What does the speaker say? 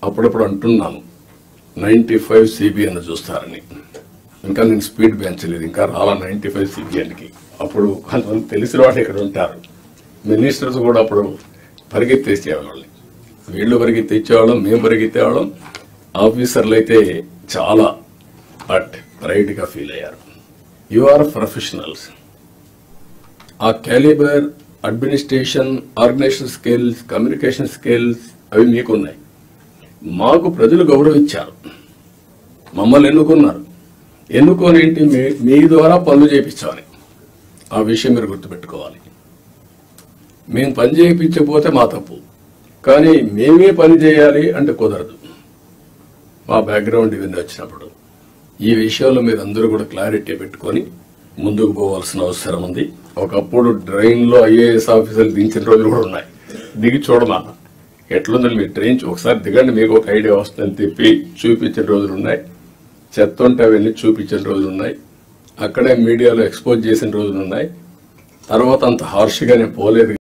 అప్పుడప్పుడు అంటున్నాను 95 CBN చూస్తారని. ఇంకా నేను స్పీడ్ పెంచలేదు, ఇంకా రాలా 95 CBNకి. అప్పుడు కొంతమంది తెలిసిన వాళ్ళు ఇక్కడ ఉంటారు, మినిస్టర్స్ కూడా అప్పుడు పరిగెత్తేసేవాళ్ళని. వీళ్ళు పరిగెత్తేవాళ్ళం, మేము పరిగెత్తేవాళ్ళం. ఆఫీసర్లు అయితే చాలా ప్రైడ్గా ఫీల్ అయ్యారు. You are professionals. ఆ calibre, administration, organisation skills, communication skills అవి మీకున్నాయి. మాకు ప్రజలు గౌరవించారు, మమ్మల్ని ఎన్నుకున్నారు. ఎన్నుకోనేంటి, మీ ద్వారా పనులు చేయించాలి. ఆ విషయం మీరు గుర్తుపెట్టుకోవాలి. మేము పని చేయించకపోతే మా తప్పు, కానీ మేమే పని చేయాలి అంటే కుదరదు. మా బ్యాక్గ్రౌండ్ ఇవన్నీ వచ్చినప్పుడు ఈ విషయంలో మీరు అందరూ కూడా క్లారిటీ పెట్టుకొని ముందుకు పోవాల్సిన అవసరం ఉంది. ఒకప్పుడు ట్రైన్లో IAS ఆఫీసర్లు దించిన రోజులు కూడా ఉన్నాయి. దిగి చూడమా ఎట్లుందని మీరు ట్రైన్ ఒకసారి దిగండి, మీకు ఒక ఐడియా వస్తుందని తిప్పి చూపించిన రోజులు ఉన్నాయి. చెత్త ఉంటే అవన్నీ చూపించిన రోజులు ఉన్నాయి. అక్కడే మీడియాలో ఎక్స్పోజ్ చేసిన రోజులు ఉన్నాయి. తర్వాత అంత హార్ష్గా నేను పోలేదు.